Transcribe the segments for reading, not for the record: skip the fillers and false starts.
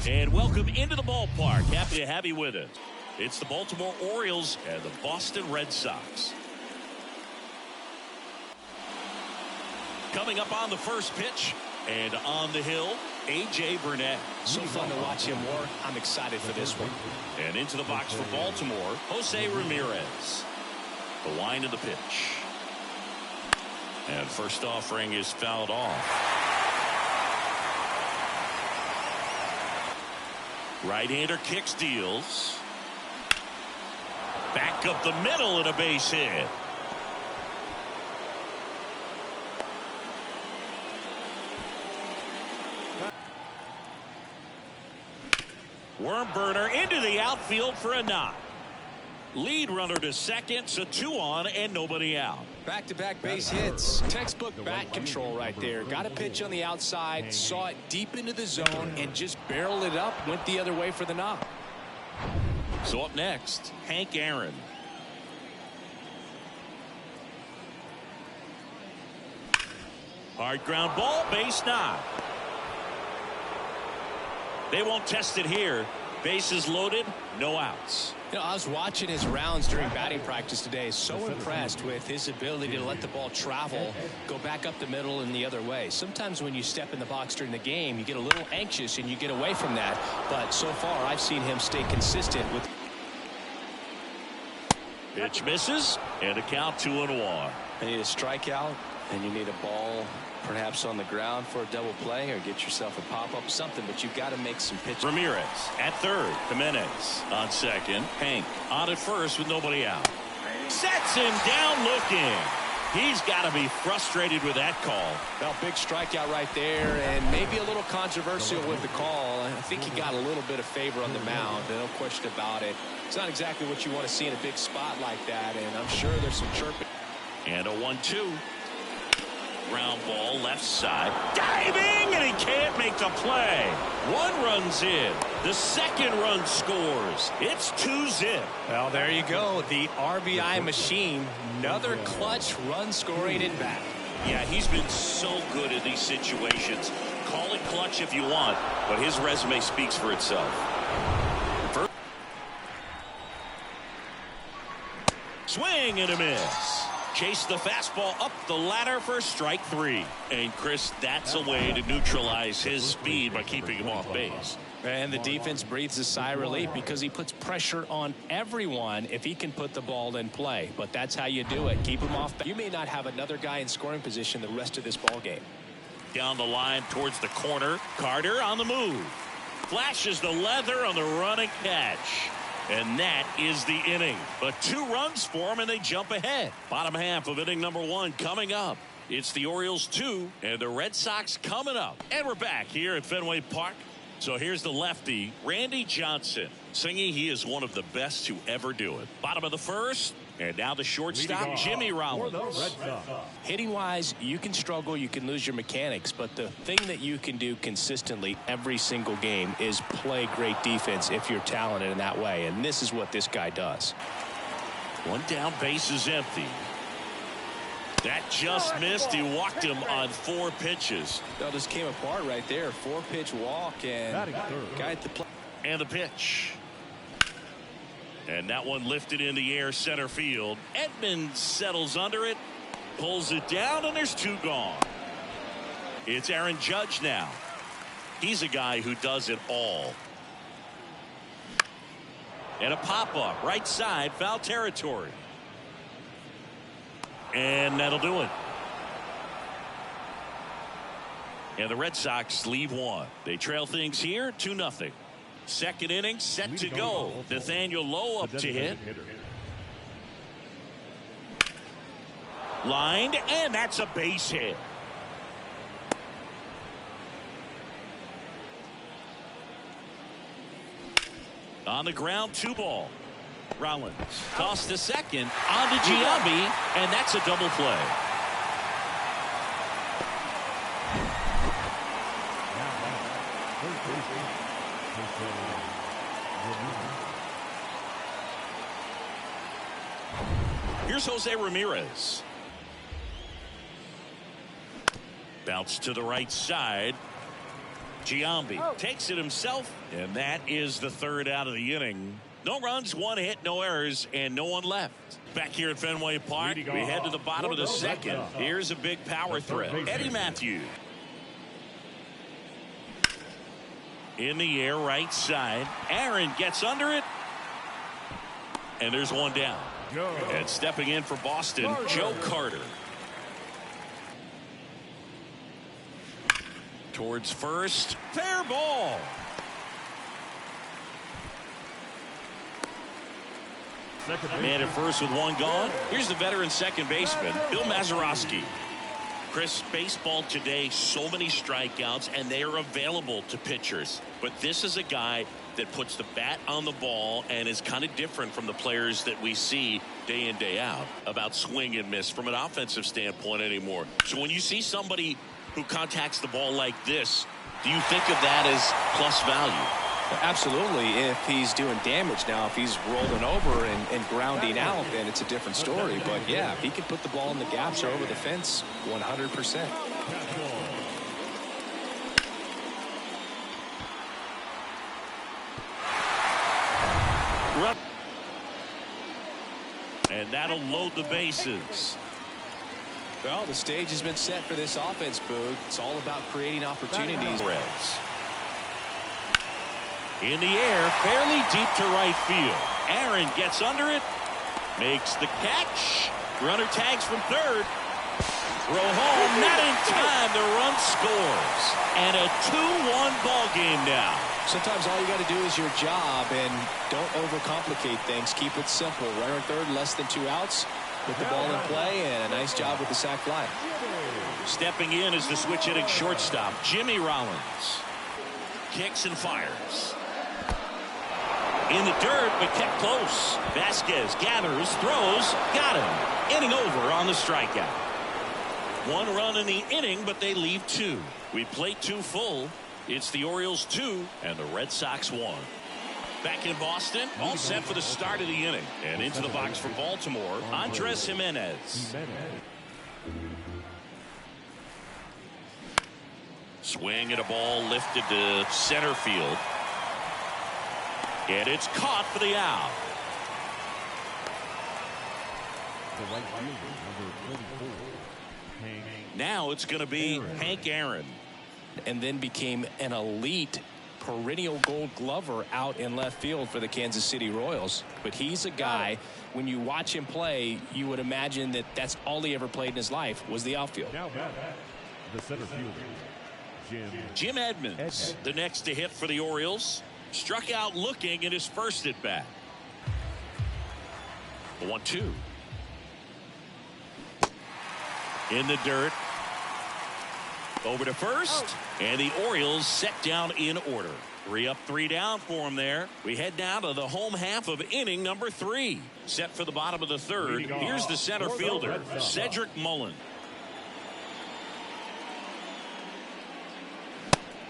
And welcome into the ballpark. Happy to have you with us. It's the Baltimore Orioles and the Boston Red Sox. Coming up on the first pitch and on the hill, A.J. Burnett. So fun to watch him work. I'm excited for this one. And into the box for Baltimore, Jose Ramirez. The wind of the pitch. And first offering is fouled off. Right-hander kicks, deals. Back up the middle and a base hit. Worm burner into the outfield for a knock. Lead runner to second, so 2 on and nobody out. Back-to-back base hits. Textbook bat control right there. Got a pitch on the outside, saw it deep into the zone, and just barreled it up, went the other way for the knock. So up next, Hank Aaron. Hard ground ball, base knock. They won't test it here. Bases loaded, no outs. You know, I was watching his rounds during batting practice today. So impressed with his ability to let the ball travel, go back up the middle and the other way. Sometimes when you step in the box during the game, you get a little anxious and you get away from that. But so far, I've seen him stay consistent with. Pitch misses, and a count 2-1. You need a strikeout, and you need a ball perhaps on the ground for a double play, or get yourself a pop-up, something, but you've got to make some pitches. Ramirez at third. Jimenez on second. Hank on at first with nobody out. Sets him down looking. He's got to be frustrated with that call. Well, big strikeout right there, and maybe a little controversial with the call. I think he got a little bit of favor on the mound, no question about it. It's not exactly what you want to see in a big spot like that, and I'm sure there's some chirping. And a 1-2. Ground ball left side. Diving, and he can't make the play. 1 run's in. The second run scores. It's 2-0. Well, there you go. The RBI machine. Another clutch run scoring at bat. Yeah, he's been so good in these situations. Call it clutch if you want, but his resume speaks for itself. Swing and a miss. Chase the fastball up the ladder for strike 3. And Chris, that's a way to neutralize his speed by keeping him off base. And the defense breathes a sigh of relief because he puts pressure on everyone if he can put the ball in play. But that's how you do it. Keep him off. You may not have another guy in scoring position the rest of this ball game. Down the line towards the corner. Carter on the move. Flashes the leather on the running catch. And that is the inning. But 2 runs for them, and they jump ahead. Bottom half of inning number 1 coming up. It's the Orioles 2 and the Red Sox coming up. And we're back here at Fenway Park. So here's the lefty, Randy Johnson, singing he is one of the best to ever do it. Bottom of the first. And now the shortstop, Jimmy Rollins. Hitting-wise, you can struggle, you can lose your mechanics, but the thing that you can do consistently every single game is play great defense if you're talented in that way, and this is what this guy does. 1 down, base is empty. That just missed. He walked him on 4 pitches. That just came apart right there. 4-pitch walk, and guy at the plate. And the pitch. And that one lifted in the air center field. Edmonds settles under it, pulls it down, and there's 2 gone. It's Aaron Judge now. He's a guy who does it all. And a pop-up right side, foul territory. And that'll do it. And the Red Sox leave 1. They trail things here 2-0. Second inning set to go. Nathaniel Lowe up to hit. Lined, and that's a base hit. On the ground, 2 ball. Rollins tossed to second on to Giambi, and that's a double play. Here's Jose Ramirez. Bounce to the right side. Giambi takes it himself, and that is the third out of the inning. No runs, one hit, no errors, and no one left. Back here at Fenway Park, we head to the bottom of the second. Here's a big power threat. Eddie Matthews. In the air, right side. Aaron gets under it. And there's one down. And stepping in for Boston, Joe Carter. Towards first. Fair ball. Man at first with one gone. Here's the veteran second baseman, Bill Mazeroski. Chris, baseball today, so many strikeouts, and they are available to pitchers. But this is a guy that puts the bat on the ball and is kind of different from the players that we see day in, day out about swing and miss from an offensive standpoint anymore. So when you see somebody who contacts the ball like this, do you think of that as plus value? Absolutely, if he's doing damage. Now, if he's rolling over and grounding out, then it's a different story. But, yeah, if he can put the ball in the gaps or over the fence, 100%. And that'll load the bases. Well, the stage has been set for this offense, Boog. It's all about creating opportunities. Reds. In the air, fairly deep to right field. Aaron gets under it, makes the catch. Runner tags from third. Throw home, not in time. The run scores. And a 2-1 ball game now. Sometimes all you got to do is your job, and don't overcomplicate things. Keep it simple. Runner third, less than 2 outs. Put the ball in play, and a nice job with the sac fly. Stepping in is the switch hitting shortstop, Jimmy Rollins. Kicks and fires. In the dirt, but kept close. Vasquez gathers, throws, got him. Inning over on the strikeout. 1 run in the inning, but they leave 2. We play 2 full. It's the Orioles 2 and the Red Sox 1. Back in Boston, all set for the start of the inning. And into the box for Baltimore, Andres Jimenez. Swing at a ball lifted to center field. And it's caught for the out. Now it's going to be Hank Aaron. And then became an elite perennial gold glover out in left field for the Kansas City Royals. But he's a guy, when you watch him play, you would imagine that that's all he ever played in his life was the outfield. Now the center fielder, Jim Edmonds, the next to hit for the Orioles. Struck out looking in his first at bat. The 1-2. In the dirt. Over to first. And the Orioles set down in order. 3 up, 3 down for him there. We head now to the home half of inning number 3. Set for the bottom of the third. Here's the center fielder, Cedric Mullin.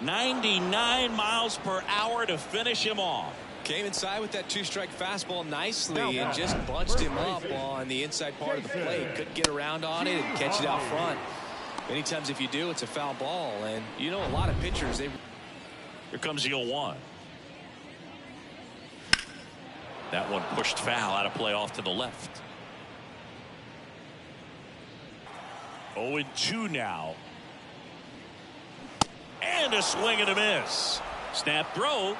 99 miles per hour to finish him off. Came inside with that 2-strike fastball nicely and just bunched him up on the inside part of the plate. Couldn't get around on it and catch it out front. Many times if you do, it's a foul ball. And you know, a lot of pitchers, they... Here comes the 0-1. That one pushed foul, out of play off to the left. 0-2 now. And a swing and a miss. Snap throw.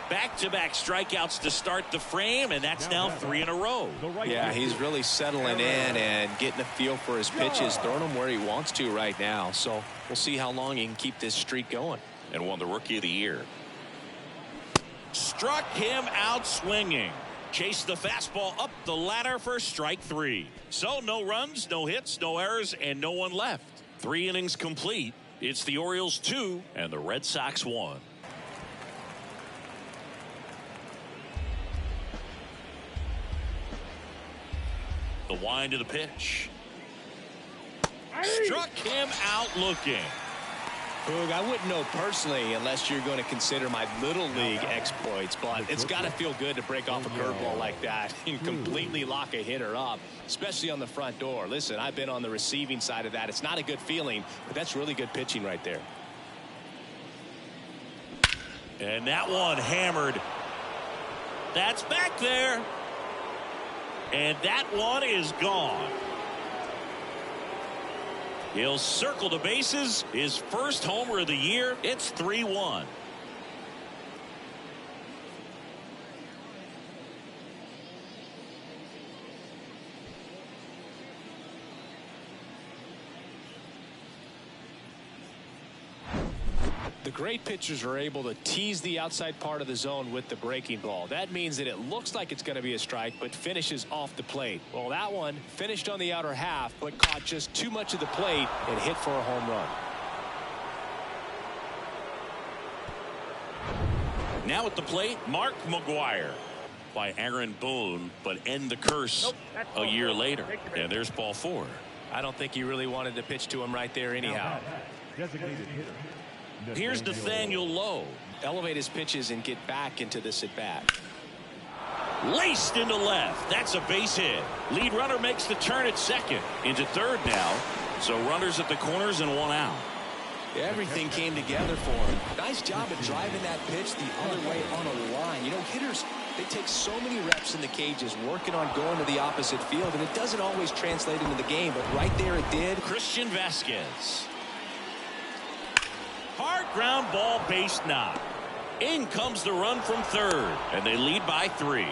Back-to-back strikeouts to start the frame, and that's now 3 in a row. Yeah, he's really settling in and getting a feel for his pitches, throwing them where he wants to right now. So we'll see how long he can keep this streak going. And won the Rookie of the Year. Struck him out swinging. Chased the fastball up the ladder for strike 3. So no runs, no hits, no errors, and no one left. 3 innings complete. It's the Orioles 2 and the Red Sox 1. The wind of the pitch. Struck him out looking. Boog, I wouldn't know personally unless you're going to consider my little league exploits, but it's got to feel good to break off a curveball like that and completely lock a hitter up, especially on the front door. Listen, I've been on the receiving side of that. It's not a good feeling, but that's really good pitching right there. And that one hammered. That's back there. And that one is gone. He'll circle the bases. His first homer of the year. It's 3-1. The great pitchers are able to tease the outside part of the zone with the breaking ball. That means that it looks like it's going to be a strike, but finishes off the plate. Well, that one finished on the outer half, but caught just too much of the plate and hit for a home run. Now at the plate, Mark McGwire by Aaron Boone, but end the curse a year later. And there's ball 4. I don't think he really wanted to pitch to him right there anyhow. Designated hitter. Here's Nathaniel Lowe. Elevate his pitches and get back into this at bat. Laced into left. That's a base hit. Lead runner makes the turn at second. Into third now. So runners at the corners and 1 out. Everything came together for him. Nice job of driving that pitch the other way on a line. You know, hitters, they take so many reps in the cages working on going to the opposite field, and it doesn't always translate into the game, but right there it did. Christian Vasquez. Hard ground ball, base knock. In comes the run from third, and they lead by 3.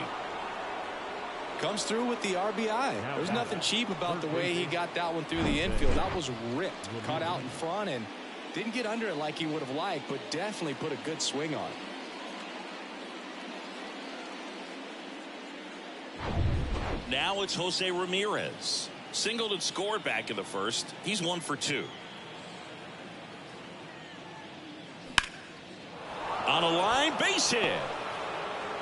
Comes through with the RBI. There's nothing cheap about the way he got that one through the infield. That was ripped, caught out in front, and didn't get under it like he would have liked, but definitely put a good swing on. Now it's Jose Ramirez. Singled and scored back in the first. He's 1 for 2. On a line, base hit.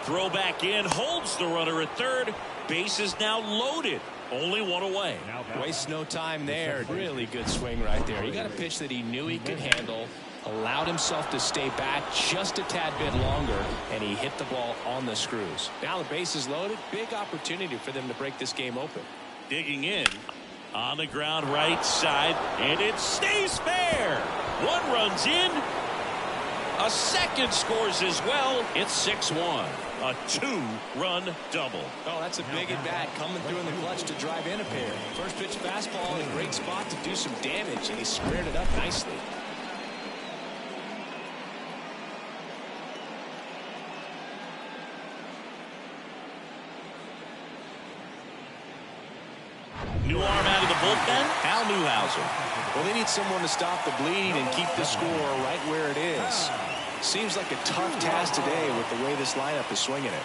Throw back in, holds the runner at third. Base is now loaded. Only 1 away. Wastes no time there. Really good swing right there. He got a pitch that he knew he could handle, allowed himself to stay back just a tad bit longer, and he hit the ball on the screws. Now the base is loaded. Big opportunity for them to break this game open. Digging in. On the ground right side, and it stays fair. 1 runs in. A second scores as well. It's 6-1. A 2-run double. Oh, that's a big at bat coming through in the clutch to drive in a pair. First pitch fastball in a great spot to do some damage, and he squared it up nicely. New arm out of the bullpen, Al Newhouser. Well, they need someone to stop the bleeding and keep the score right where it is. Seems like a tough task today with the way this lineup is swinging it.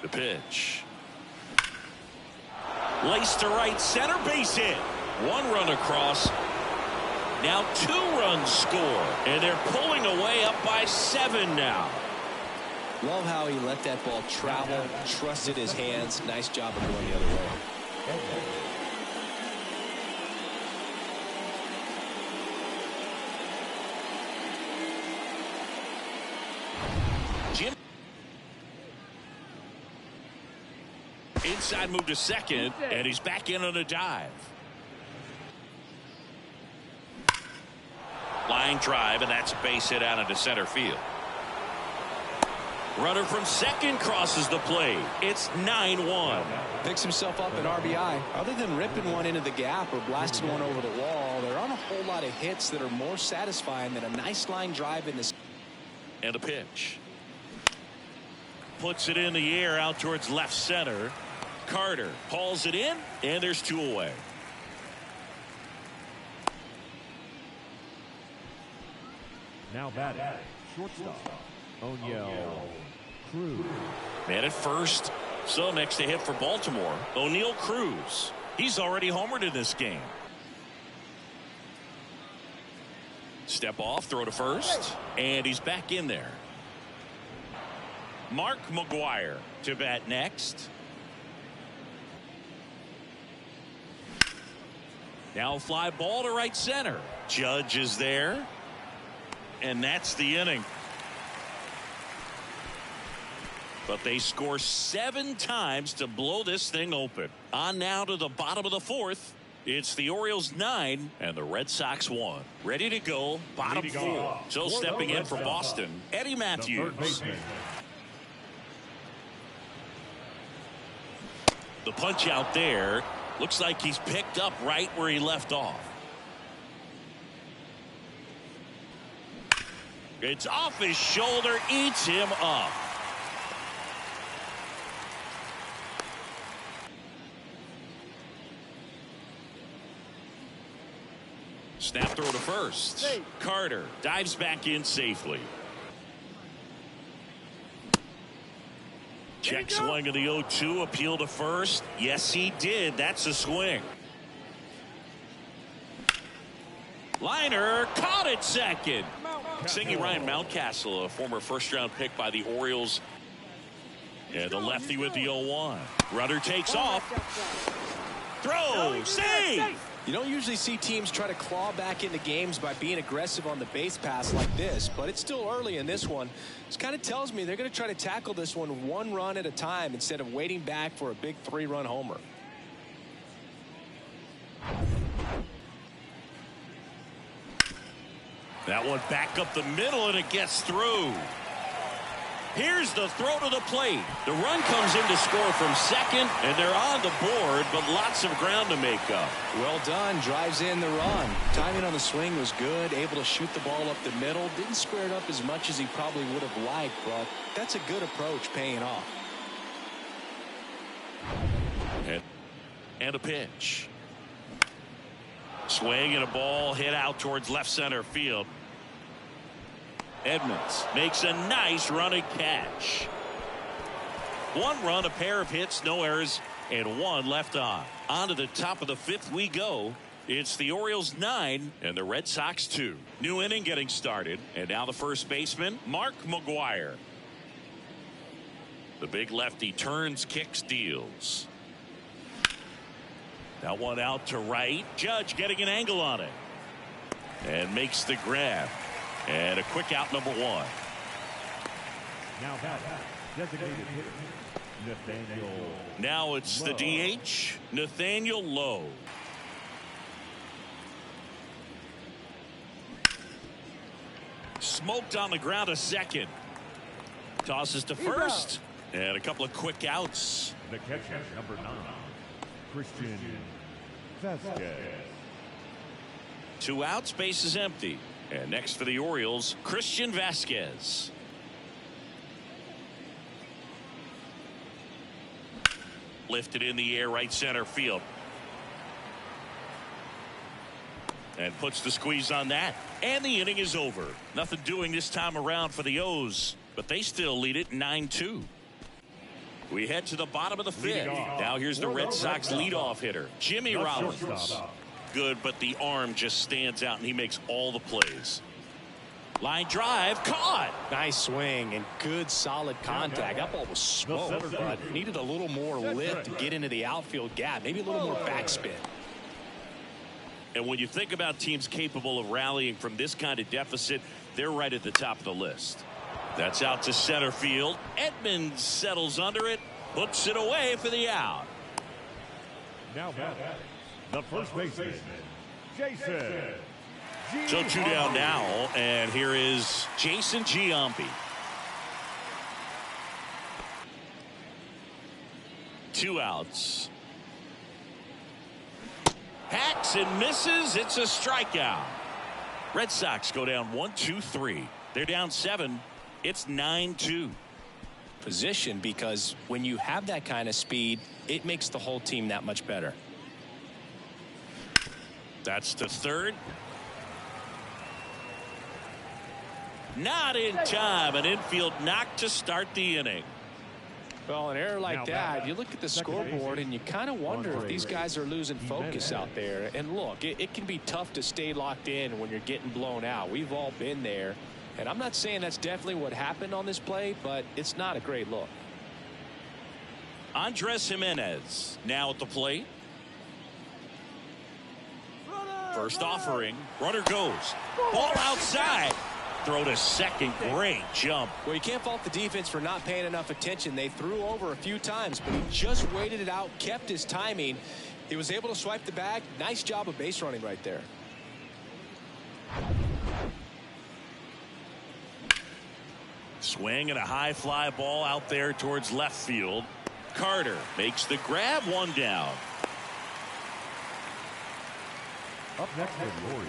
The pitch. Laced to right center, base hit. 1 run across. Now 2 runs score, and they're pulling away up by 7 now. Love how he let that ball travel, trusted his hands. Nice job of going the other way. Jim. Inside move to second, and he's back in on a dive. Line drive, and that's a base hit out into center field. Runner from second crosses the plate. It's 9-1. Picks himself up an RBI. Other than ripping one into the gap or blasting one over the wall, there aren't a whole lot of hits that are more satisfying than a nice line drive in this. And a pitch. Puts it in the air out towards left center. Carter hauls it in, and there's 2 away. Now batting, shortstop, O'Neill Cruz. Man at first. So next to hit for Baltimore, O'Neill Cruz. He's already homered in this game. Step off, throw to first, and he's back in there. Mark McGwire to bat next. Now fly ball to right center. Judge is there. And that's the inning. But they score 7 times to blow this thing open. On now to the bottom of the 4th. It's the Orioles 9 and the Red Sox 1. Ready to go, bottom 4. So stepping in for Boston, Eddie Matthews. The punch out there. Looks like he's picked up right where he left off. It's off his shoulder, eats him up. Snap throw to first. Carter dives back in safely. Check swing of the 0-2. Appeal to first. Yes, he did. That's a swing. Liner caught at second. Singing Ryan Mountcastle, a former first-round pick by the Orioles. And the lefty with the 0-1. Runner takes off. Throw. Save. You don't usually see teams try to claw back into games by being aggressive on the base pass like this, but it's still early in this one. This kind of tells me they're going to try to tackle this one run at a time instead of waiting back for a big 3-run homer. That one back up the middle, and it gets through. Here's the throw to the plate. The run comes in to score from second, and they're on the board, but lots of ground to make up. Well done. Drives in the run. Timing on the swing was good. Able to shoot the ball up the middle. Didn't square it up as much as he probably would have liked, but that's a good approach, paying off. And a pitch. Swing and a ball hit out towards left center field. Edmonds makes a nice running catch. 1 run, a pair of hits, no errors, and 1 left on. On to the top of the 5th we go. It's the Orioles 9 and the Red Sox 2. New inning getting started, and now the first baseman, Mark McGwire. The big lefty turns, kicks, deals. Now one out to right. Judge getting an angle on it. And makes the grab. And a quick out, number 1. Now back, designated hitter, Nathaniel. Now it's the DH, Nathaniel Lowe. Smoked on the ground, a second. Tosses to first. And a couple of quick outs. The catcher, number 9, Christian Vasquez. 2 outs, base is empty. And next for the Orioles, Christian Vasquez. Lifted in the air, right center field. And puts the squeeze on that. And the inning is over. Nothing doing this time around for the O's, but they still lead it 9-2. We head to the bottom of the 5th. Now here's the Red Sox leadoff hitter, Jimmy Rollins. Good, but the arm just stands out, and he makes all the plays. Line drive, caught. Nice swing and good solid contact. That ball was smoked, but needed a little more lift to get into the outfield gap. Maybe a little more backspin. And when you think about teams capable of rallying from this kind of deficit, they're right at the top of the list. That's out to center field. Edmonds settles under it, puts it away for the out. Now back, the first baseman, Jason. So 2 down now, and here is Jason Giambi. 2 outs. Hacks and misses. It's a strikeout. Red Sox go down 1-2-3. They're down 7. It's 9-2. Position, because when you have that kind of speed, it makes the whole team that much better. That's to third. Not in time. An infield knock to start the inning. Well, an error like that, you look at the scoreboard and you kind of wonder if these guys are losing focus out there. And look, it can be tough to stay locked in when you're getting blown out. We've all been there. And I'm not saying that's definitely what happened on this play, but it's not a great look. Andres Jimenez now at the plate. First offering. Runner goes. Ball outside. Throw to second. Great jump. Well, you can't fault the defense for not paying enough attention. They threw over a few times, but he just waited it out, kept his timing, He was able to swipe the bag. Nice job of base running right there. Swing and a high fly ball out there towards left field. Carter makes the grab, one down. Up next for the Orioles,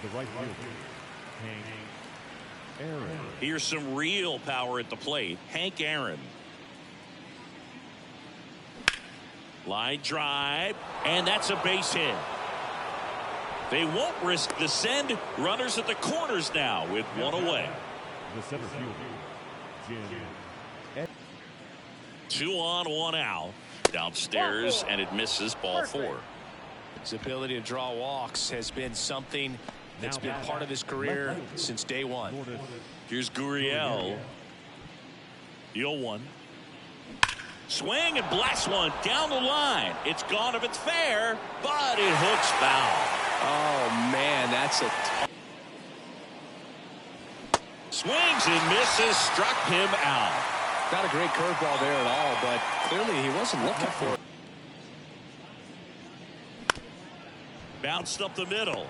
the right fielder, Hank Aaron. Here's some real power at the plate. Hank Aaron. Line drive, and that's a base hit. They won't risk the send. Runners at the corners now with one away. The center fielder, Jim. 2 on, 1 out. Downstairs, and it misses, ball 4. His ability to draw walks has been something that's been part of his career since day one. Here's Gurriel. 0-1. Swing and blast one down the line. It's gone if it's fair, but it hooks foul. Oh, man, that's a... Swings and misses, struck him out. Not a great curveball there at all, but clearly he wasn't looking for it. Bounced up the middle.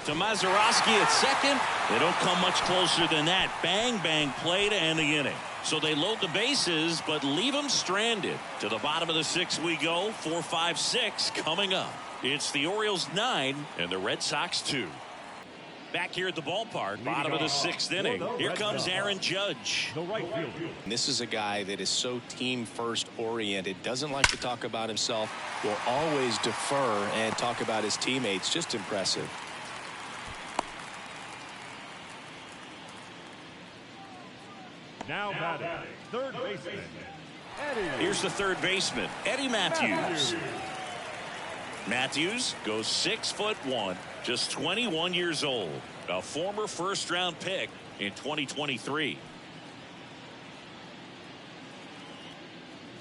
To Mazeroski at second. They don't come much closer than that. Bang, bang play to end the inning. So they load the bases, but leave them stranded. To the bottom of the 6th we go. 4, 5, 6 coming up. It's the Orioles 9 and the Red Sox 2. Back here at the ballpark, bottom of the 6th inning. Here comes Aaron Judge. The right fielder. This is a guy that is so team first oriented, doesn't like to talk about himself, will always defer and talk about his teammates. Just impressive. Now batting, third baseman, Eddie. Here's the third baseman, Eddie Matthews. Matthews goes 6'1", just 21 years old, a former first-round pick in 2023.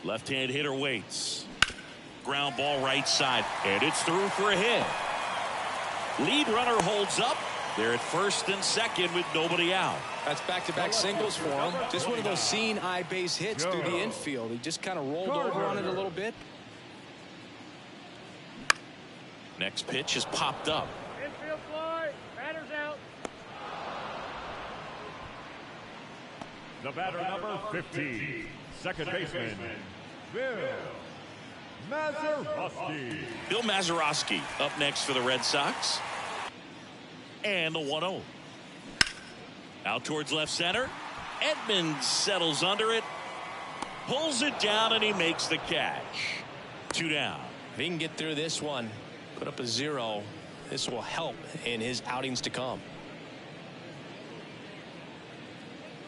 Left-hand hitter waits. Ground ball right side, and it's through for a hit. Lead runner holds up. They're at first and second with nobody out. That's back-to-back singles for him. Just one of those seeing eye base hits through the infield. He just kind of rolled over on it a little bit. Next pitch is popped up. Infield fly. Batter's out. The batter number 50, second baseman, Bill Mazeroski. Bill Mazeroski up next for the Red Sox. And the 1-0. Out towards left center. Edmonds settles under it. Pulls it down, and he makes the catch. 2 down. If he can get through this one, put up a 0, this will help in his outings to come.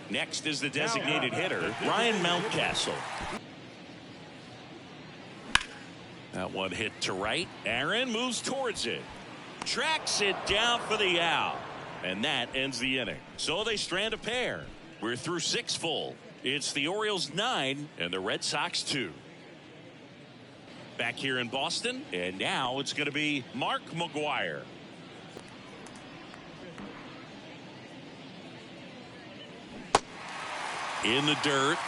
Next is the designated hitter, Ryan Mountcastle. That one hit to right. Aaron moves towards it. Tracks it down for the out. And that ends the inning. So they strand a pair. We're through 6 full. It's the Orioles 9 and the Red Sox 2. Back here in Boston, and now it's going to be Mark McGwire. In the dirt.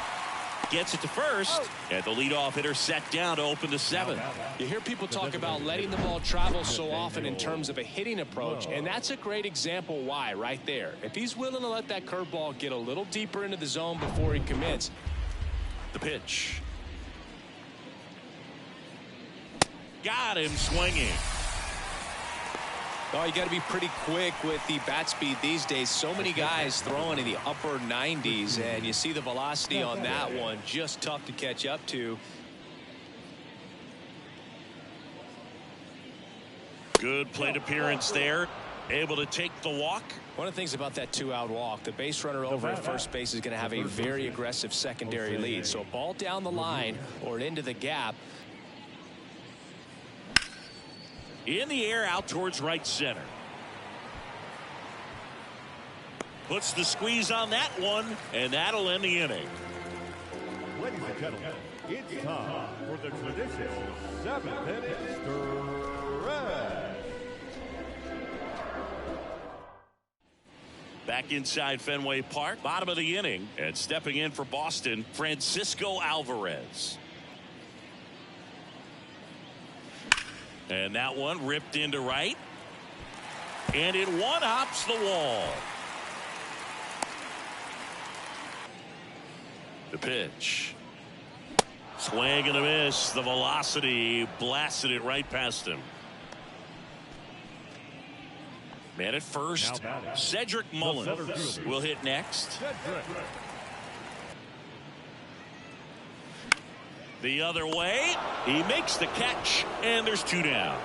Gets it to first, and the leadoff hitter set down to open the 7th. You hear people talk about letting the ball travel so often in terms of a hitting approach, and that's a great example why right there. If he's willing to let that curveball get a little deeper into the zone before he commits. The pitch. Got him swinging. Oh, you got to be pretty quick with the bat speed these days. So many guys throwing in the upper 90s, and you see the velocity on that one. Just tough to catch up to. Good plate appearance there. Able to take the walk. One of the things about that 2-out walk, the base runner over at first base is going to have a very aggressive secondary lead. So a ball down the line or into the gap. In the air out towards right center. Puts the squeeze on that one, and that'll end the inning. Ladies and gentlemen, it's time for the traditional 7th inning stretch. Back inside Fenway Park, bottom of the inning, and stepping in for Boston, Francisco Alvarez. And that one ripped into right. And it one-hops the wall. The pitch. Swing and a miss. The velocity blasted it right past him. Man at first. Cedric Mullins will hit next. The other way. He makes the catch, and there's 2 down.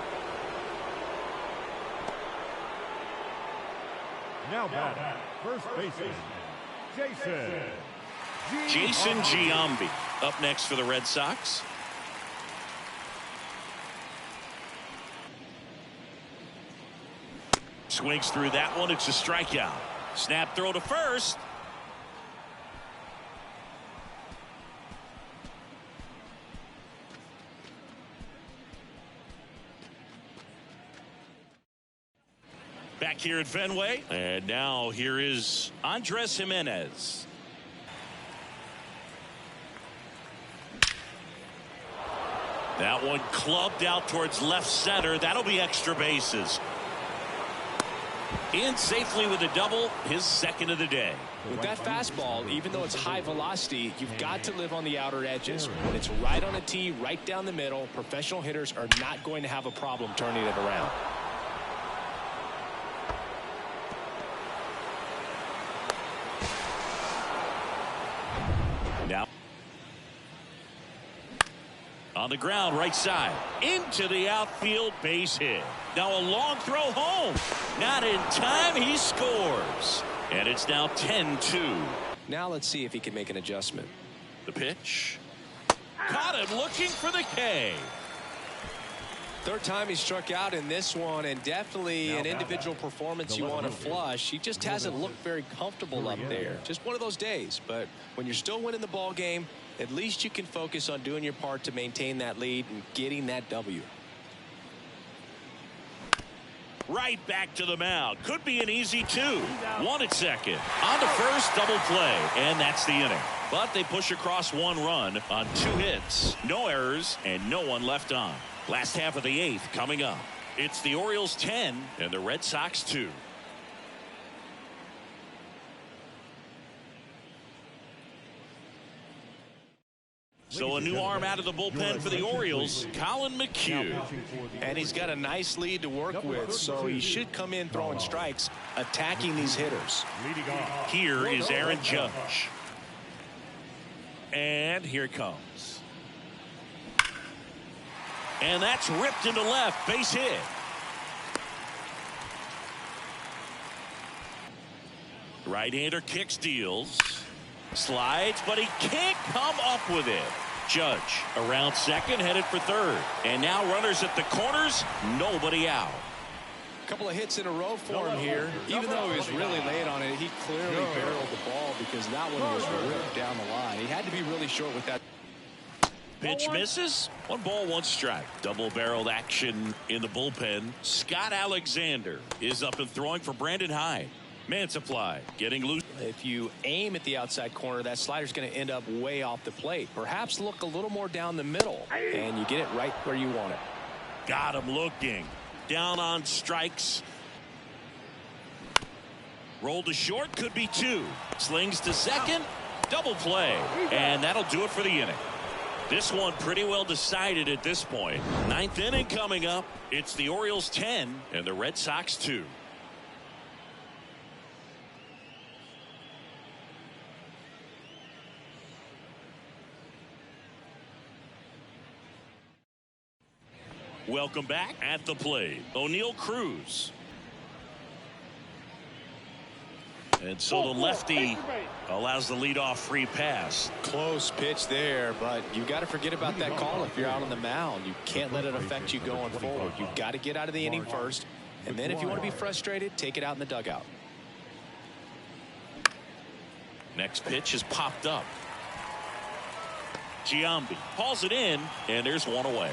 Now back, first baseman, Jason Giambi up next for the Red Sox. Swings through that one. It's a strikeout. Snap throw to first. Back here at Fenway. And now here is Andres Jimenez. That one clubbed out towards left center. That'll be extra bases. In safely with a double, his second of the day. With that fastball, even though it's high velocity, you've got to live on the outer edges. When it's right on a tee, right down the middle, professional hitters are not going to have a problem turning it around. Now on the ground, right side, into the outfield, base hit. Now a long throw home. Not in time, he scores. And it's now 10-2. Now let's see if he can make an adjustment. The pitch. Caught him looking for the K. Third time he struck out in this one, and definitely an individual performance you want to flush. He just hasn't looked very comfortable up there. Just one of those days. But when you're still winning the ball game, at least you can focus on doing your part to maintain that lead and getting that W. Right back to the mound. Could be an easy 2. 1 at second. On to first, double play. And that's the inning. But they push across 1 run on 2 hits. No errors and no one left on. Last half of the 8th coming up. It's the Orioles 10 and the Red Sox 2. So a new arm out of the bullpen for the Orioles, Colin McHugh. And he's got a nice lead to work with, so he should come in throwing strikes, attacking these hitters. Here is Aaron Judge. And here it comes. And that's ripped into left, base hit. Right-hander kicks, deals. Slides, but he can't come up with it. Judge around second, headed for third. And now runners at the corners, nobody out. A couple of hits in a row for him here. Even though he was really late on it, he clearly barreled the ball because that one was ripped down the line. He had to be really short with that. Pitch misses. 1 ball, 1 strike. Double-barreled action in the bullpen. Scott Alexander is up and throwing for Brandon Hyde. Man supply getting loose. If you aim at the outside corner, that slider's going to end up way off the plate. Perhaps look a little more down the middle, and you get it right where you want it. Got him looking. Down on strikes. Roll to short, could be 2. Slings to second. Double play. And that'll do it for the inning. This one pretty well decided at this point. 9th inning coming up. It's the Orioles 10 and the Red Sox 2. Welcome back. At the plate, O'Neal Cruz. And so the lefty allows the leadoff free pass. Close pitch there, but you got to forget about that call if you're out on the mound. You can't let it affect you going forward. You've got to get out of the inning first, and then if you want to be frustrated, take it out in the dugout. Next pitch is popped up. Giambi hauls it in, and there's 1 away.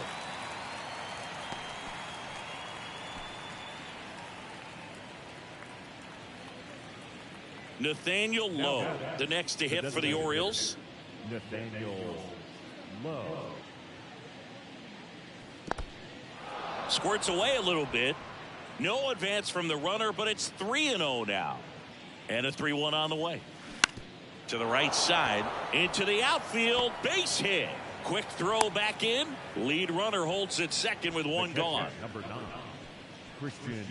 Nathaniel Lowe, the next to hit for the Orioles. Nathaniel Lowe. Squirts away a little bit. No advance from the runner, but it's 3-0 now. And a 3-1 on the way. To the right side, into the outfield, base hit. Quick throw back in. Lead runner holds at second with one gone. Number 9, Christian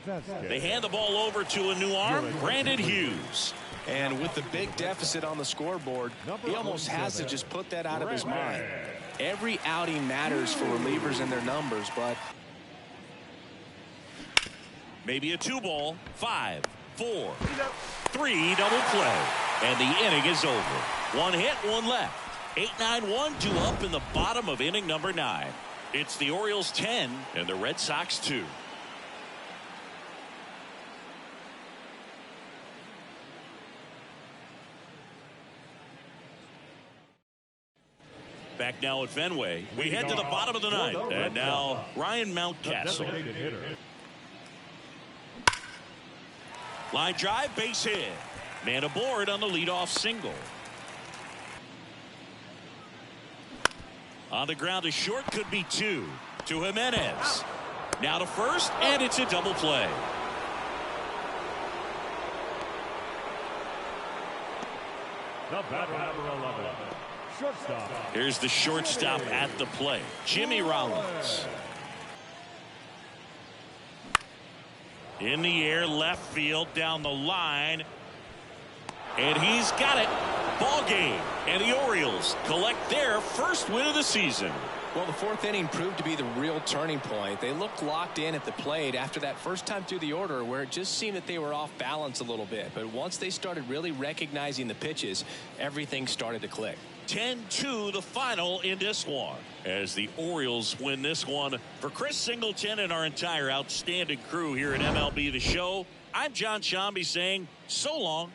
Vasquez. They hand the ball over to a new arm, Brandon Hughes. And with the big deficit on the scoreboard, he almost has to just put that out of his mind. Every outing matters for relievers and their numbers, but maybe a 2-ball, 5, 4, 3 double play. And the inning is over. 1 hit, 1 left. 8-9-1, 2 up in the bottom of inning number 9. It's the Orioles 10 and the Red Sox 2. Back now at Fenway. We head to the bottom of the 9th. And now Ryan Mountcastle. Line drive, base hit. Man aboard on the leadoff single. On the ground to short, could be 2. To Jimenez. Now to first, and it's a double play. The batter, number 11, shortstop. Here's the shortstop at the plate, Jimmy Rollins. In the air, left field, down the line. And he's got it. Ball game. And the Orioles collect their first win of the season. well, the 4th inning proved to be the real turning point. They looked locked in at the plate after that first time through the order where it just seemed that they were off balance a little bit. But once they started really recognizing the pitches, everything started to click. 10-2 the final in this one as the Orioles win this one. For Chris Singleton and our entire outstanding crew here at MLB The Show, I'm John Shambi saying so long.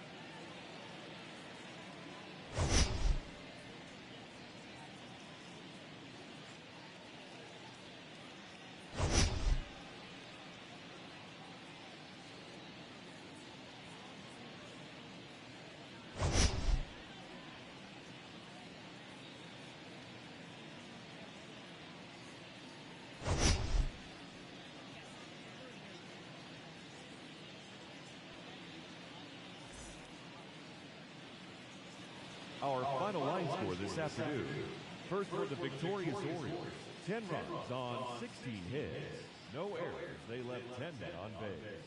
Our final line score this afternoon. First for the victorious Orioles, 10 runs on 16 hits. No errors. They left 10 men on base.